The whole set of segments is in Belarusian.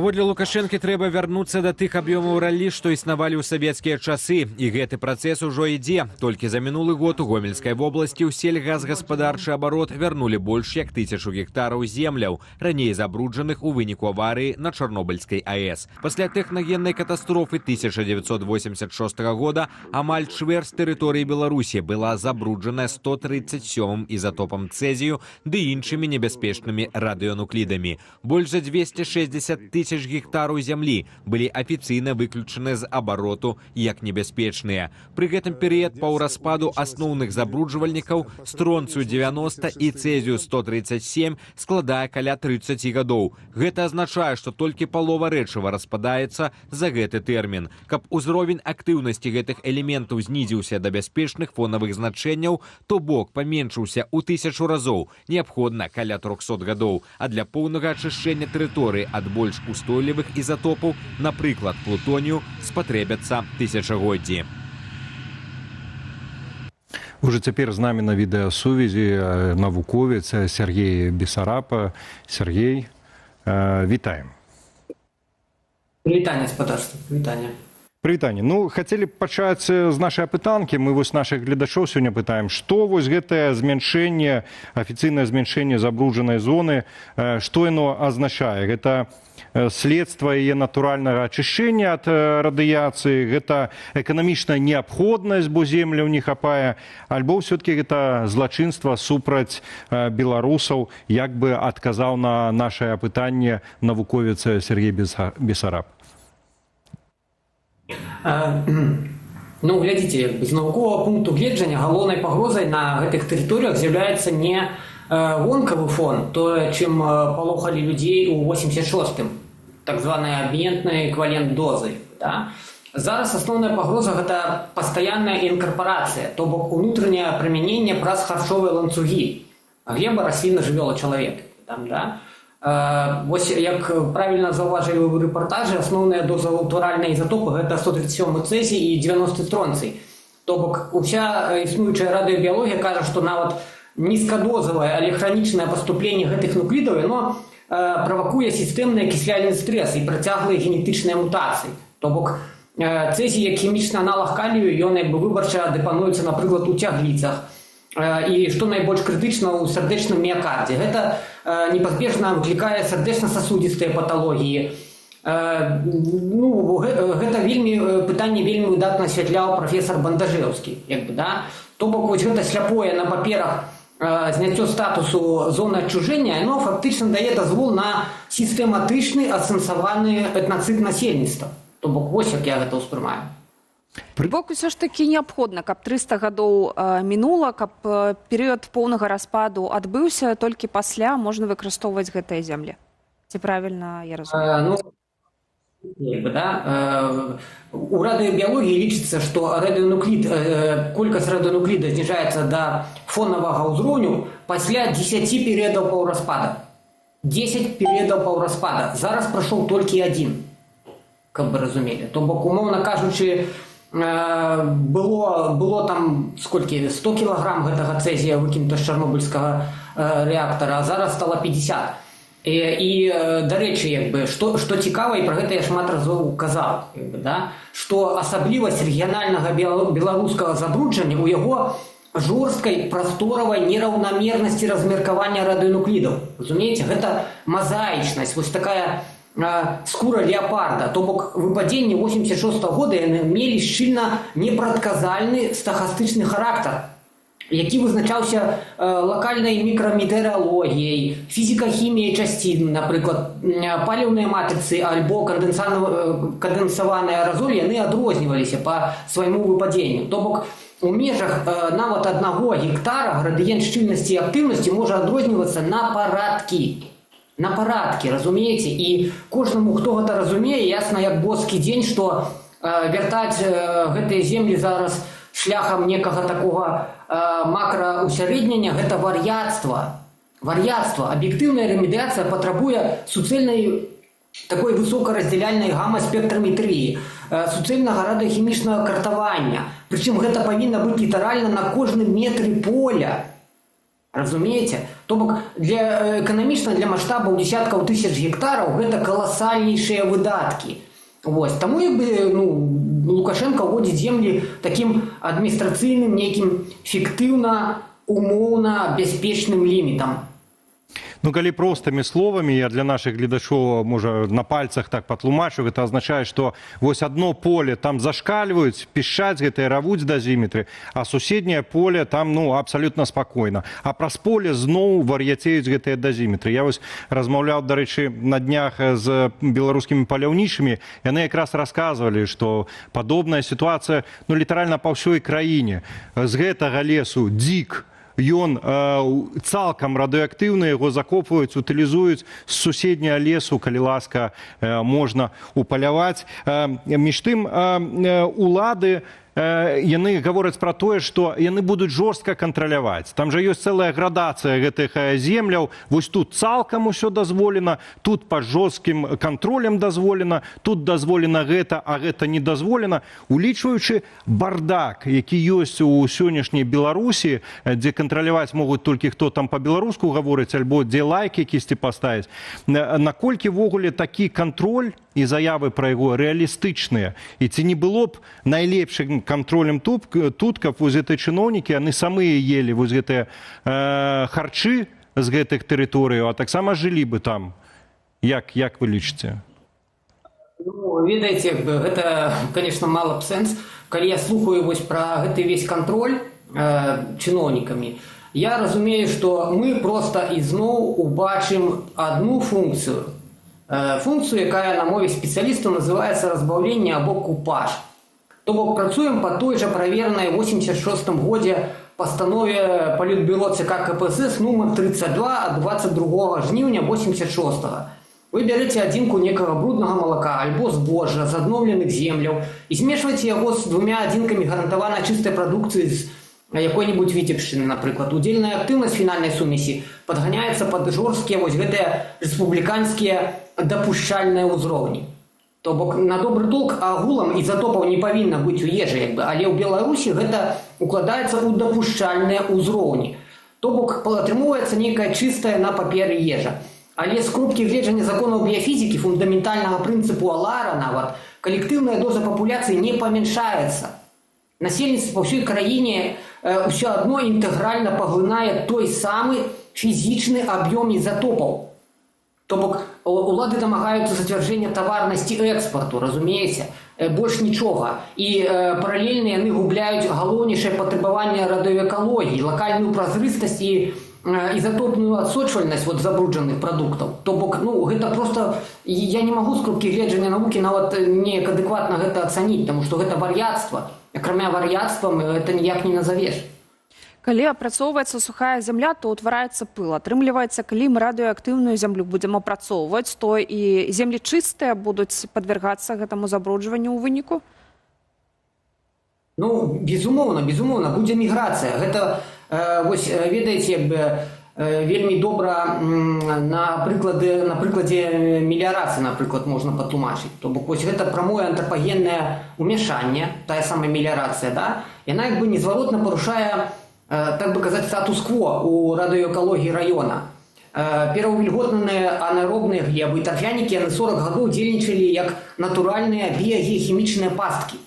Паводле Лукашэнкі трэба вярнуцца да тых аб'ёмаў раллі, што існавалі ў савецкія часы. І гэты працэс ужо ідзе. Толькі за мінулы год у Гомельскай вобласці ў сельгазгаспадарчы абарот вярнулі больш як 1000 гектараў земляў, раней забруджаных у выніку аварыі на Чарнобыльскай АЭС. Пасля тэхнагеннай катастрофы 1986 года амаль чвэрць тэрыторыі Беларусі была забруджана 137 ізатопам цэзію ды іншымі небяспечнымі радыёнуклідамі. Больш за 260 000 гектараў зямлі былі афіцыйна выключаны з абароту як небяспечныя. Пры гэтым перыяд паўраспаду асноўных забруджвальнікаў стронцыю 90 і цэзію 137 складае каля 30 гадоў. Гэта азначае, што толькі палова рэчыва распадаецца за гэты тэрмін. Каб узровень актыўнасці гэтых элементаў знізіўся да бяспечных фонавых значэнняў, то бок паменшыўся ў 1000 разоў, неабходна каля 300 гадоў, а для поўнага ачышчэння тэрыторыі ад больш устойлівых ізатопаў, напрыклад, плутонію, спатрэбяцца тысячагоддзі. Уже цяпер з намі на відэасувязі навуковец Сергей Бесараб. Сергей, вітаем. Вітанне, спадарства, вітанне. Прывітанне. Ну, хацелі б пачаць з нашай апытанкі. Мы вось нашых гледачоў сёння пытаем, што вось гэтае змяншэнне, афіцыйнае змяншэнне забруджанай зоны, што яно азначае? Гэта следства яе натуральнага ачышчэння ад радыяцыі, гэта эканамічная неабходнасць, бо земляў не хапае, альбо ўсё-такі гэта злачынства супраць беларусаў, як бы адказаў на нашае апытанне навуковец Сергей Бесараб. Ну, глядзіце, з навуковага пункту гледжання галоўнай пагрозай на гэтых тэрыторыях з'яўляецца не вонкавы фон, тое, чым палохалі людзей у 86-м, так званая абментная эквівалент дозы. Да? Зараз асноўная пагроза – гэта пастаянная інкарпарацыя, то бок унутранае прымяненне праз харчовыя ланцугі, глеба, расліна, жывёла, чалавек. Там, да? Вось, як правільна заўважылі ў рэпартажы, асноўная доза натуральнай ізатопы – гэта 137 цэзій і 90 стронцый. То бок уся існуючая радыёбіялогія кажа, што нават нізкадозавае, але хранічнае паступленне гэтых нуклідаў, яно правакуе сістэмны акісляльны стрэс і працяглыя генетычныя мутацыі. То бок цэзій, як хімічны аналаг калію, ён як бы выбарча дэпануецца, напрыклад, у цягліцах. І што найбольш крытычна ў сардэчным міякардзе. Гэта непазбежна выклікае сардэчна-сасудзістыя паталогіі. Ну, гэта пытанне вельмі выдатна асвятляў прафесар Бандажэўскі. Да? То бок вось гэта сляпое на паперах зняццё статусу зоны адчужэння, яно фактычна дае дазвол на сістэматычны асэнсаваны этнацыд насельніцтва. То бок вось як я гэта ўспрымаю. Бок усё ж такі неабходна, каб 300 гадоў мінула, каб перыяд поўнага распаду адбыўся, толькі пасля можна выкарыстоўваць гэтыя землі. Ці правільна я разумею? У радыёбіялогіі лічыцца, што колькасць радыёнукліда зніжаецца да фонавага ўзроўню пасля 10 перыядаў паўраспада. 10 перыядаў паўраспада. Зараз прайшоў толькі адзін, каб вы разумелі. То бок, умоўна кажучы, было там сколькі 100 кілаграм гэтага цэзія выкінута з чарнобыльскага рэактара, а зараз стала 50. І дарэчы, што цікава, і пра гэта я шмат разоў казаў, што асаблівасць рэгіянальнага беларускага забруджання ў яго жорсткай прасторавай нераўнамернасці размеркавання радыёнуклідаў. Разумееце, гэта мазаічнасць, вось такая скура леапарда, то бок выпадзенні 86-го года яны мелі шчыльна непрадказальны стахастычны характар, які вызначаўся лакальнай мікраметэаралогіяй, фізіка-хіміяй часцін, напрыклад, паліўныя матрыцы альбо кандэнсаваныя аэразолі, яны адрозніваліся па свайму выпадзенню. То бок у межах нават 1 гектара градыент шчыльнасці і актыўнасці можа адрознівацца на парадкі. На парадкі, разумееце? І кожнаму, хто гэта разумее, ясна як боскі дзень, што вяртаць гэтыя землі зараз шляхам некага такога макраусярэднення – гэта вар'яцтва. Вар'яцтва. Аб'ектыўная ремедыяцыя патрабуе суцэльнай такой высокараздзяляльнай гама-спектраметрыі, суцэльнага радыёхімічнага картавання. Прычым гэта павінна быць літаральна на кожным метры поля. Разумееце? То бок эканамічна для маштабаў десяткаў тысяч гектараў гэта каласальнейшыя выдаткі. Вось. Таму Лукашенко ўводзіць землі такім адміністрацыйным, нейкім фіктыўна, умоўна бяспечным лімітам. Ну, калі простымі словамі, я для нашых гледачоў, можа, на пальцах так патлумачу, гэта азначае, што вось адно поле там зашкальваюць, пішчаць гэтыя, равуць дазіметры, а суседняе поле там, абсалютна спакойна. А праз поле зноў вар'яцеюць гэтыя дазіметры. Я вось размаўляў, дарэчы, на днях з беларускімі паляўнічымі, яны якраз расказвалі, што падобная сітуацыя, літаральна па ўсёй краіне. З гэтага лесу дзік, ён цалкам радыеактыўны, яго закопваюць, утылізуюць, з суседняга лесу, калі ласка, можна упаляваць. Між тым, улады яны гавораць пра тое, што яны будуць жорстка кантраляваць. Там жа ёсць цэлая градацыя гэтых земляў. Вось тут цалкам усё дазволена, тут пад жорсткім кантролем дазволена, тут дазволена гэта, а гэта не дазволена. Улічваючы бардак, які ёсць у сённяшняй Беларусі, дзе кантраляваць могуць толькі хто там па-беларуску гаворыць, альбо дзе лайкі кісці паставіць. Наколькі ввогуле такі кантроль і заявы пра яго рэалістычныя? І ці не было б найлепшым контролем тут, каб вось гэтыя чыноўнікі, яны самыя елі вось гэтыя харчы з гэтых тэрыторыяў, а таксама жылі бы там. Як вы лічыце? Ведаеце, гэта, конечно, мала б сэнс. Калі я слухаю вось пра гэты весь контроль чыноўнікамі, я разумею, што мы проста ізноў убачым адну функцыю. Функцію, якая на мове спецыялістаў называецца разбаўленне або купаж. То бок працуем па той жа праверанай 86-м годзе пастанове Палітбюро ЦК КПСС нумар 32 ад 22 жніўня 86-го. Вы бярыце адзінку некага бруднага малака альбо збожжа з адноўленых земляў і змешваеце яго з двумя адзінкамі гарантавана чыстай прадукцыі з якой-нибудь Віцебшчыны, напрыклад. Удзельная актыўнасць фінальнай сумесі падганяецца пад жорсткія вось гэтыя рэспубліканскія дапушчальныя ўзроўні. То бок на добры толк агулам ізатопаў не павінна быць у ежы, але ў Беларусі гэта укладаецца ў дапушчальныя ўзроўні. То бок атрымоўваецца нейкая чыстая на паперы ежа. Але з кропкі гледжання законаў біяфізікі, фундаментальнага прынцыпу Алара нават, калектыўная доза папуляцыі не памяншаецца. Насельніцтва па ўсёй краіне ўсё адно інтэгральна паглынае той самы фізічны аб'ём ізатопаў. То бок улады дамагаюцца зацвярджэння таварнасці экспарту, разумееце, больш нічога. І паралельна яны губляюць галоўнейшае патрабаванне радыёэкалогіі, лакальную празрыстасць і ізатопную адсочвальнасць забруджаных прадуктаў. То бок, гэта проста, я не магу з кропкі гледжання навукі нават неяк адэкватна гэта ацаніць, таму што гэта вар'яцтва. Акрамя вар'яцтвам гэта ніяк не назавеш. Калі апрацоўваецца сухая зямля, то ўтвараецца пыл. Атрымліваецца, калі мы радыеактыўную зямлю будзем апрацоўваць, то і землі чыстыя будуць падвергацца гэтаму забруджванню ў выніку? Безумоўна, будзе міграцыя. Гэта, вось, ведаеце, вельмі добра на прыкладзе меліярацыі, напрыклад, можна патлумачыць. То бок, вось гэта прамое антропагеннае ўмяшанне, тая самая меліярацыя, да? Яна незваротна парушае, так бы казаць, статус-кво у радыёэкалогіі раёна. Пераўвільготнаныя анаэробныя глебы і тарфянікі яны 40 гадоў дзейнічалі як натуральныя біягеахімічныя пасткі.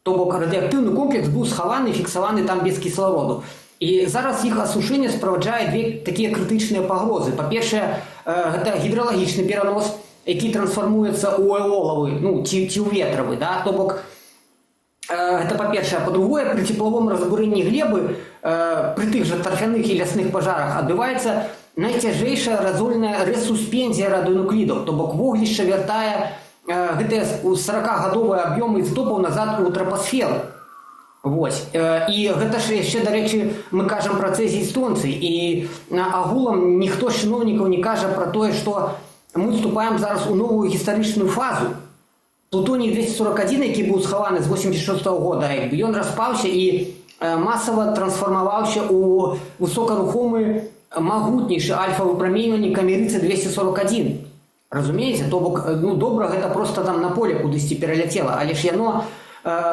То бок радыеактыўны комплекс быў схаваны і фіксаваны там без кіслароду. І зараз іх асушэнне справаджае две такія крытычныя пагрозы. Па-першае, гэта гідралагічны перанос, які трансфармуецца ў эолавы, ці ў ветравы, да? То бок, гэта па-першае. Па-другое, пры цеплавым разбурэнні глебы, пры тых жа тарфяных і лясных пажарах адбываецца найцяжэйшая разольная рэсуспензія радыенуклідаў. То бок вогнішча вяртае гэтыя 40-гадовыя аб'ёмы ізотопаў назад у трапасферу. Вось. І гэта ж яшчэ, дарэчы, мы кажам пра цэзій стронцый. І агулам ніхто з чыноўнікаў не кажа пра тое, што мы вступаем зараз у новую гістарычную фазу. Плутоній-241, які быў схаваны з 86-го года, ён распаўся і масава трансфармаваўся ў высокарухомы магутнейшы альфа-выпраменьванне камерыцы-241. Разумееце? То бок, добра, гэта проста там на поле кудысьці пераляцела, але ж яно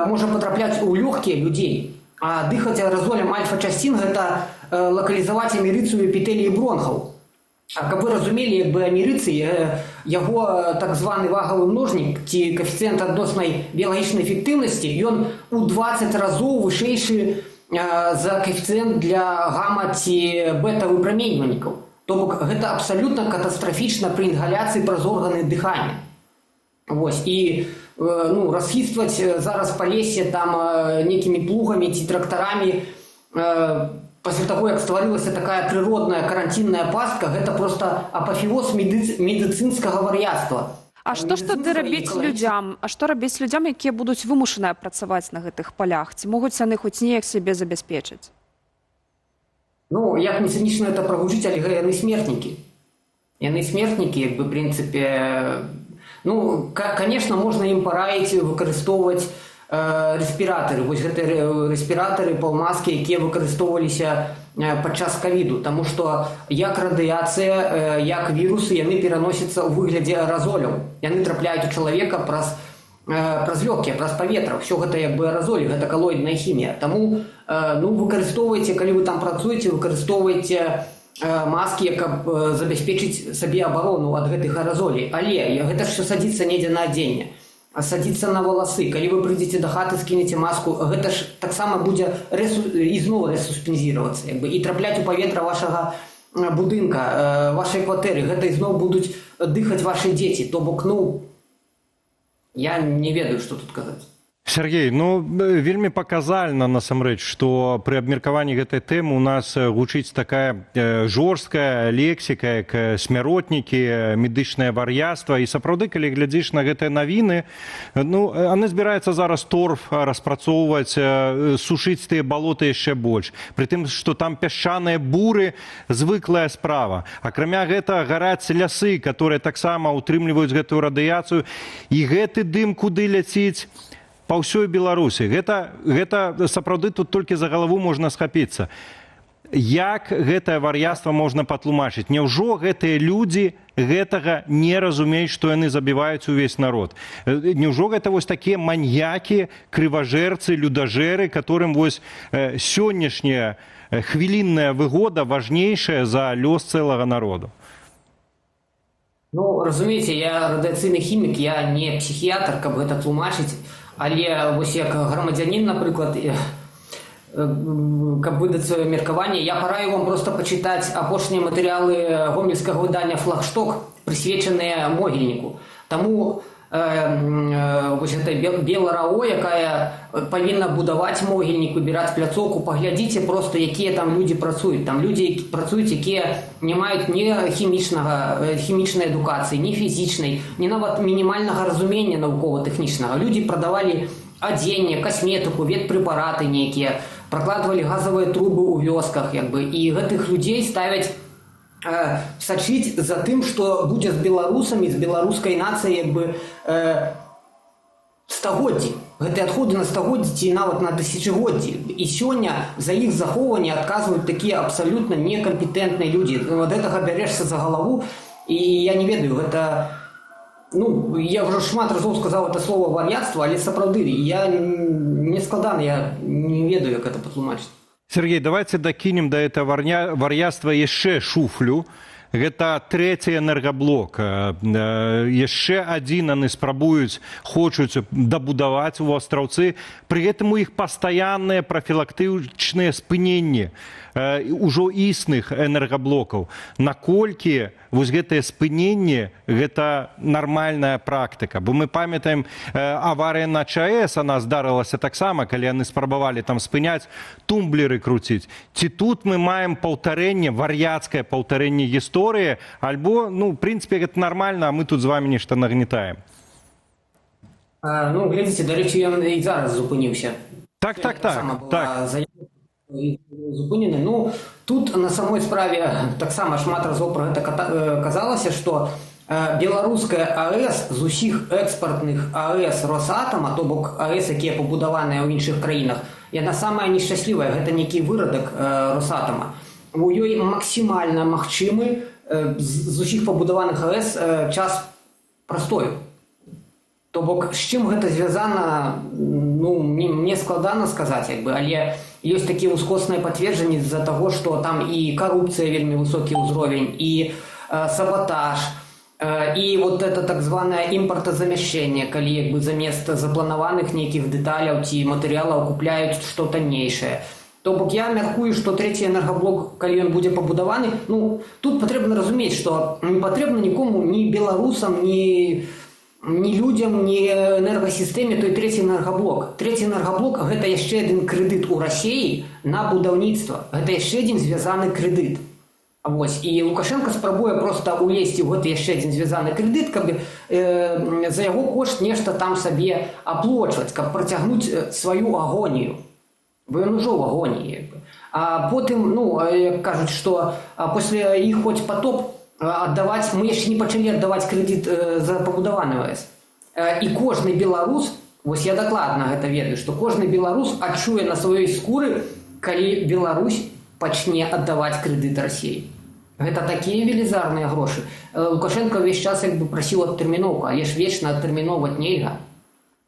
можа патрапляць у лёгкія людзей. А дыхаць аэразолем альфа-часцін – гэта лакалізаваць амерыцыю эпітэліі бронхаў. А каб вы разумелі, як бы амерыцы, яго так званы вагавы множнік ці коэфіцыент адноснай біялагічнай эфектыўнасці, ён у 20 разоў вышэйшы за коэфіцыент для гама ці бета-выпраменьвальнікаў. То бок гэта абсалютна катастрафічна пры інгаляцыі праз органы дыхання. Вось, і расхістваць зараз па лесе там некімі плугамі ці трактарамі пасля таго, як стварылася такая прыродная каранцінная пастка, гэта проста апафеоз медыцынскага вар'яцтва. А што ж тады рабіць людзям? А што рабіць людзям, якія будуць вымушаныя працаваць на гэтых палях? Ці могуць яны хоць неяк сябе забяспечыць? Як не цынічна это прагучыць, але яны смертнікі. Яны смертнікі, як бы, в прынцыпе... конечно, можна ім параіць выкарыстоўваць рэспіратары. Вось гэтыя рэспіратары, паўмаскі, якія выкарыстоўваліся падчас ковіду. Таму што як радыяцыя, як вірусы, яны пераносяцца ў выглядзе аэразоляў. Яны трапляюць у чалавека праз лёгкія, праз паветра. Всё гэта як бы аэразолі, гэта калоідная хімія. Таму выкарыстоўвайце, калі вы там працуеце, выкарыстоўвайце маскі, каб забяспечыць сабе абарону ад гэтых аэразолей. Але гэта ж садзіцца недзе на адзенне, садзіцца на валасы. Калі вы прыйдзеце да хаты, скінеце маску, гэта ж таксама будзе ізноў рэсуспензіравацца, і трапляць у паветра вашага будынка, вашай кватэры. Гэта ізноў будуць дыхаць вашы дзеці. То бок, я не ведаю, што тут казаць. Сергей, вельмі паказальна насамрэч, што пры абмеркаванні гэтай тэмы у нас гучыць такая жорсткая лексіка, як смяротнікі, медычнае вар'яцтва. І сапраўды, калі глядзіш на гэтыя навіны, яны збіраюцца зараз торф распрацоўваць, сушыць тыя балоты яшчэ больш. Пры тым, што там пясчаныя буры – звыклая справа. Акрамя гэтага гараць лясы, которые таксама утрымліваюць гэтую радыяцыю. І гэты дым куды ляціць? Па ўсёй Беларусі. Гэта сапраўды тут толькі за галаву можна схапіцца. Як гэтае вар'яцтва можна патлумачыць? Няўжо гэтыя людзі гэтага не разумеюць, што яны забіваюць увесь народ? Няўжо гэта вось такія маньякі, крыважэрцы, людажэры, которым вось сённяшняя хвілінная выгода важнейшая за лёс цэлага народу? Разумееце, я радыяцыйны хімік, я не псіхіятр, каб гэта тлумачыць. Але вось як грамадзянін, напрыклад, каб выдаць сваё меркаванне, я параю вам проста пачытаць апошнія матэрыялы гомельскага выдання «Флагшток», прысвечаныя могільніку. Таму вось гэта Беларао, якая павінна будаваць могільнік, выбіраць пляцоўку, паглядзіце проста, якія там людзі працуюць. Там людзі працуюць, якія не маюць ні хімічнай адукацыі, ні фізічнай, ні нават мінімальнага разумення навукова-тэхнічнага. Людзі прадавалі адзенне, касметыку, ветпрэпараты нейкія, пракладвалі газавыя трубы ў вёсках, і гэтых людзей ставяць сачыць за тым, што будзе з беларусамі, з беларускай нацыяй стагоддзі. Гэтыя адходы на стагоддзі ці нават на тысячагоддзі. І сёння за іх захоўванне адказваюць такія абсалютна некампетэнтныя людзі. Ад гэтага бярэшся за галаву, і я не ведаю, гэта... я ўжо шмат разоў сказаў гэта слова вар'яцтва, але сапраўды, мне складана, я не ведаю, як гэта патлумачыць. Сергей, давайте дакінем да этого вар'яцтва яшчэ шуфлю. Гэта трэці энергаблок. Яшчэ адзін яны спрабуюць, хочуць дабудаваць у астраўцы. Пры гэтым у іх пастаянныя прафілактычныя спыненні ўжо існых энергаблокаў. Наколькі вось гэтае спыненне – гэта нармальная практыка? Бо мы памятаем, аварыя на ЧАЭС, она здарылася таксама, калі яны спрабавалі там спыняць, тумблеры круціць. Ці тут мы маем паўтарэнне, вар'яцкае паўтарэнне гісторыі, альбо, в прынцыпе, гэта нармальна, а мы тут з вами нешта нагнетаем? Глядзіце, дарэчы, ён і зараз зупыніўся. Так. Зупынены. Тут на самой справе таксама шмат разоў пра гэта казалася, што беларуская АЭС з усіх экспартных АЭС Росатома, то бок АЭС, якія пабудаваныя ў іншых краінах, яна самая нешчаслівая, гэта нейкі вырадак Росатома. У ёй максімальна магчымы з усіх пабудаваных АЭС час прастою. То бок з чым гэта звязана, ну мне складана сказаць, як бы, але ёсць такія ўскосныя пацверджанні з-за таго, што там і карупцыя вельмі высокі ўзровень, і саботаж, і вот это так званае імпартазамяшчэнне, калі як бы замест запланаваных нейкіх дэталяў ці матэрыялаў купляюць што таннейшае. То бок я мяркую, што трэці энергаблок, калі ён будзе пабудаваны, ну тут патрэбна разумець, што не патрэбна нікому, ні беларусам, ні людзям, ні энергасістэме той трэці энергаблок. Трэці энергаблок – гэта яшчэ адзін крэдыт у Расіі на будаўніцтва. Гэта яшчэ адзін звязаны крэдыт. Вось. І Лукашенко спрабуе проста улезці ў гэты яшчэ адзін звязаны крэдыт, каб за яго кошт нешта там сабе аплочваць, каб працягнуць сваю агонію. Бо ён ужо ў агоніі. А потым, ну, як кажуць, што пасля іх хоць потоп аддаваць, мы яшчэ не пачалі аддаваць крэдыт за пабудаваны ВС. І кожны беларус, вось я дакладна гэта ведаю, што кожны беларус адчуе на сваёй скуры, калі Беларусь пачне аддаваць крэдыт Расіі. Гэта такія велізарныя грошы. Лукашенко ўвесь час як бы прасіў адтэрміноўку, але ж вечна адтэрміноўваць нельга.